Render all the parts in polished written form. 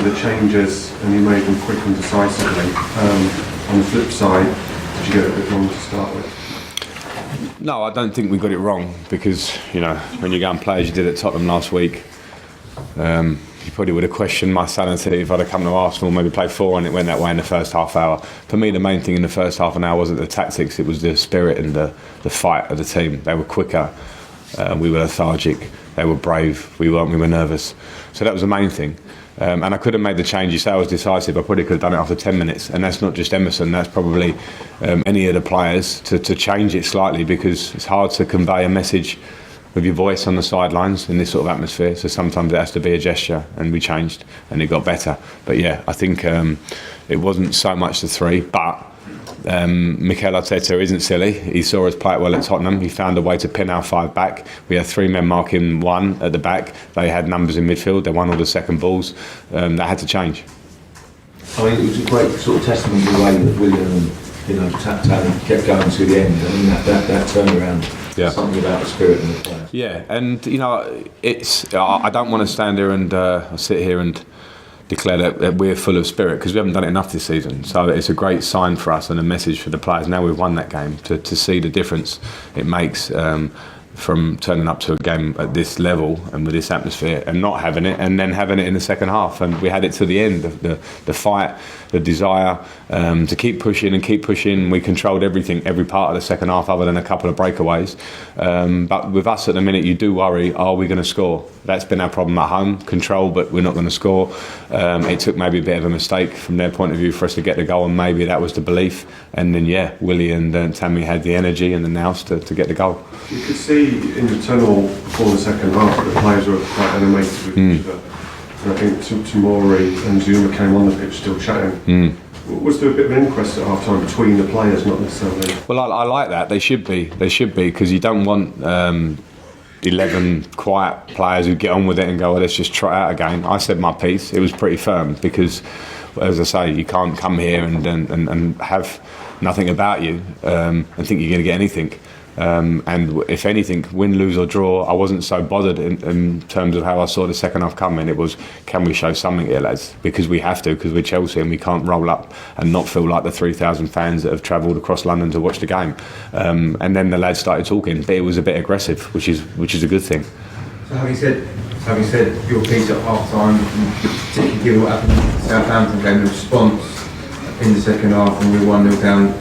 the changes and you made them quick and decisively. On the flip side, did you get it a bit wrong to start with? No, I don't think we got it wrong because, when you go and play as you did at Tottenham last week, you probably would have questioned my sanity if I'd have come to Arsenal, maybe played 4 and it went that way in the first half hour. For me, the main thing in the first half an hour wasn't the tactics, it was the spirit and the fight of the team. They were quicker, we were lethargic, they were brave, we weren't, we were nervous. So that was the main thing. And I could have made the change. You say I was decisive, I probably could have done it after 10 minutes. And that's not just Emerson, that's probably any of the players to change it slightly, because it's hard to convey a message with your voice on the sidelines in this sort of atmosphere. So sometimes it has to be a gesture, and we changed and it got better. But yeah, I think it wasn't so much the 3, but Mikel Arteta isn't silly. He saw us play it well at Tottenham. He found a way to pin our 5 back. We had 3 men marking 1 at the back. They had numbers in midfield. They won all the second balls. That had to change. I mean, it was a great sort of testament to the way that Willian and kept going to the end. I mean, that turnaround. Yeah. Something about the spirit in the players. Yeah, and it's. I don't want to stand here and sit here and declare that we're full of spirit, because we haven't done it enough this season. So it's a great sign for us and a message for the players. Now we've won that game, to see the difference it makes from turning up to a game at this level and with this atmosphere and not having it, and then having it in the second half. And we had it to the end, the fight, the desire to keep pushing and keep pushing. We controlled everything, every part of the second half, other than a couple of breakaways. But with us at the minute, you do worry, are we going to score? That's been our problem at home, control, but we're not going to score. It took maybe a bit of a mistake from their point of view for us to get the goal, and maybe that was the belief. And then, Willie and Tammy had the energy and the nous to get the goal. You could see in the tunnel before the second half that the players were quite animated with each other. And I think Tomori and Zuma came on the pitch still chatting. Was there a bit of an inquest at half time between the players, not necessarily? Well, I like that. They should be, because you don't want 11 quiet players who get on with it and go, well, let's just try out again. I said my piece. It was pretty firm, because, as I say, you can't come here and have nothing about you and think you're going to get anything. And if anything, win, lose or draw, I wasn't so bothered in terms of how I saw the second half coming. It was, can we show something here, lads? Because we have to, because we're Chelsea and we can't roll up and not feel like the 3,000 fans that have travelled across London to watch the game. And then the lads started talking, but it was a bit aggressive, which is a good thing. So having said your piece at half time, particularly given what happened in the Southampton game, the response in the second half and we're 1-0 down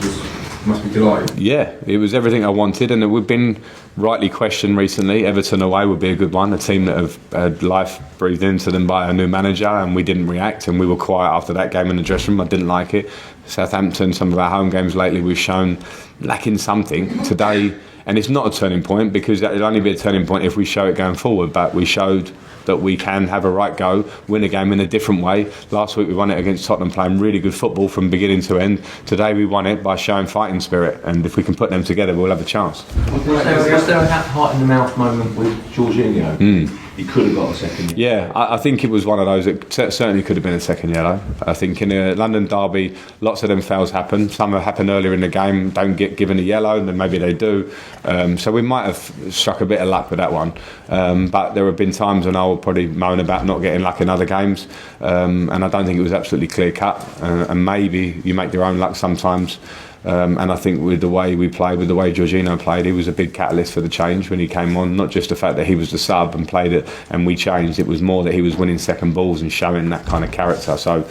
must be delighted. Yeah, it was everything I wanted, and we've been rightly questioned recently. Everton away would be a good one, a team that have had life breathed into them by a new manager, and we didn't react, and we were quiet after that game in the dressing room. I didn't like it. Southampton, some of our home games lately, we've shown lacking something. Today, and it's not a turning point, because it'll only be a turning point if we show it going forward, but we showed that we can have a right go, win a game in a different way. Last week we won it against Tottenham, playing really good football from beginning to end. Today we won it by showing fighting spirit, and if we can put them together, we'll have a chance. Was there a heart in the mouth moment with Jorginho? He could have got a second yellow. Yeah, I think it was one of those. It certainly could have been a second yellow. I think in a London derby, lots of them fouls happen. Some have happened earlier in the game, don't get given a yellow, and then maybe they do. So we might have struck a bit of luck with that one. But there have been times when I'll probably moan about not getting luck in other games. And I don't think it was absolutely clear cut. And maybe you make your own luck sometimes. And I think with the way we played, with the way Jorginho played, he was a big catalyst for the change when he came on. Not just the fact that he was the sub and played it and we changed, it was more that he was winning second balls and showing that kind of character. So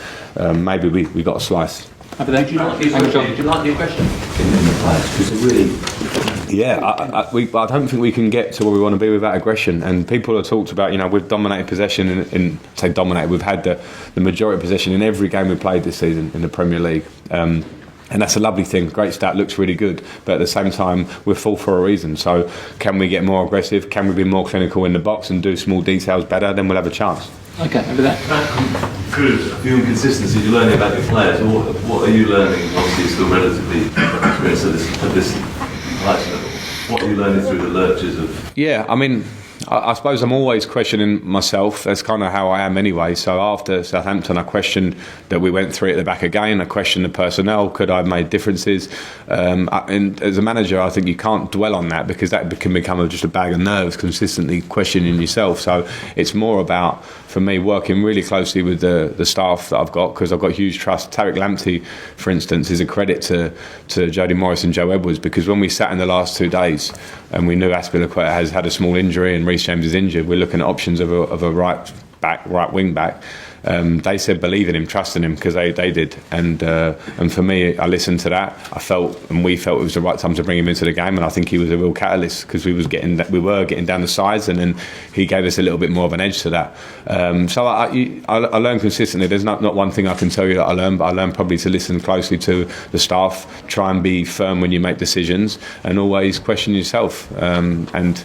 maybe we got a slice. Do you like the aggression in the players? Because they really... Yeah, I don't think we can get to where we want to be without aggression. And people have talked about, we've dominated possession we've had the majority of possession in every game we played this season in the Premier League. And that's a lovely thing. Great stat, looks really good. But at the same time, we're full for a reason. So can we get more aggressive? Can we be more clinical in the box and do small details better? Then we'll have a chance. Okay, over that. Good. A few inconsistencies you're learning about your players. What are you learning? Obviously, it's still relatively experienced at this high level. What are you learning through the lurches of... Yeah, I mean, I suppose I'm always questioning myself. That's kind of how I am anyway. So after Southampton, I questioned that we went 3 at the back again. I questioned the personnel. Could I have made differences? And as a manager, I think you can't dwell on that, because that can become just a bag of nerves, consistently questioning yourself. So it's more about, for me, working really closely with the staff that I've got, because I've got huge trust. Tariq Lamptey, for instance, is a credit to Jody Morris and Joe Edwards, because when we sat in the last 2 days and we knew Azpilicueta has had a small injury and Reece James is injured, we're looking at options of a right wing back. They said believe in him, trust in him, because they did, and for me, I listened to that. I felt, and we felt, it was the right time to bring him into the game, and I think he was a real catalyst, because we were getting down the sides, and then he gave us a little bit more of an edge to that. So I learned consistently. There's not one thing I can tell you that I learned, but I learned probably to listen closely to the staff, try and be firm when you make decisions, and always question yourself. And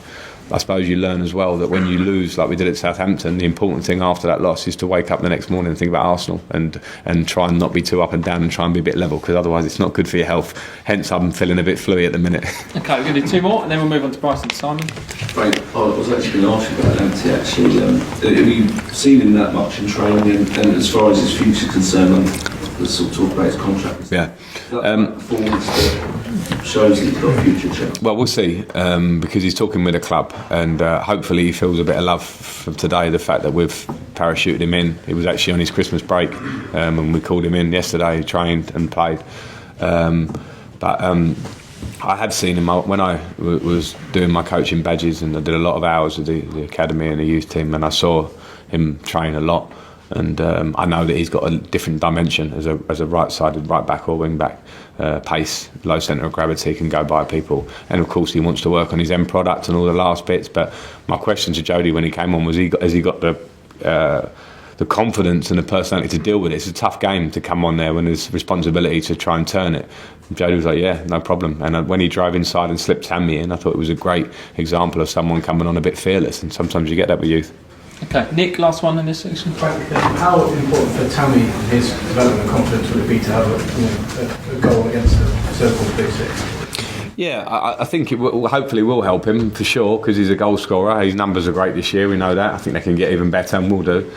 I suppose you learn as well that when you lose, like we did at Southampton, the important thing after that loss is to wake up the next morning and think about Arsenal, and try and not be too up and down, and try and be a bit level, because otherwise it's not good for your health. Hence I'm feeling a bit fluey at the minute. Okay, we're going to do 2 more and then we'll move on to Bryson. Simon? Right, I was actually going to ask you about Lamptey actually. Have you seen him that much in training, and as far as his future is concerned, let's sort of talk about his contract? Yeah. Performance that shows that he's got a future chance. Well, we'll see, because he's talking with a club, and hopefully he feels a bit of love from today, the fact that we've parachuted him in. He was actually on his Christmas break, and we called him in yesterday, trained and played. But I had seen him when I was doing my coaching badges, and I did a lot of hours with the academy and the youth team, and I saw him train a lot. And I know that he's got a different dimension as a right-sided right back or wing back. Pace, low centre of gravity, can go by people, and of course he wants to work on his end product and all the last bits. But my question to Jody when he came on was, has he got the confidence and the personality to deal with it? It's a tough game to come on there when there's responsibility to try and turn it. Jody was like, yeah, no problem. And when he drove inside and slipped Tammy in, I thought it was a great example of someone coming on a bit fearless, and sometimes you get that with youth. Okay, Nick, last one in this section. How important for Tammy, his development and confidence, would it be to have a goal against the so-called Big Six? Yeah, I think it will, hopefully will help him for sure, because he's a goal scorer. His numbers are great this year, we know that. I think they can get even better, and will do.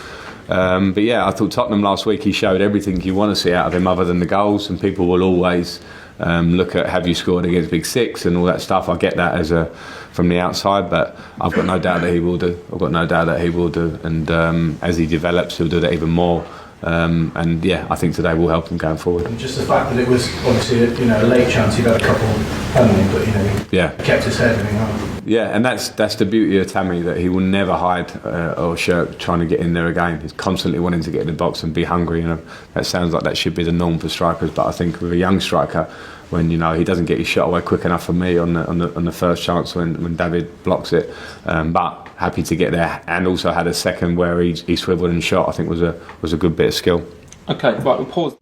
But yeah, I thought Tottenham last week, he showed everything you want to see out of him other than the goals, and people will always look at, have you scored against Big Six and all that stuff. I get that from the outside, but I've got no doubt that he will do. And as he develops, he'll do that even more. And yeah, I think today will help him going forward. And just the fact that it was obviously a late chance, he'd had a couple pending, but he kept his head and he hung. Yeah, and that's the beauty of Tammy, that he will never hide or shirk trying to get in there again. He's constantly wanting to get in the box and be hungry. That sounds like that should be the norm for strikers, but I think with a young striker, when he doesn't get his shot away quick enough for me on the first chance when David blocks it, but happy to get there, and also had a second where he swiveled and shot. I think was a good bit of skill. Okay, right, we'll pause.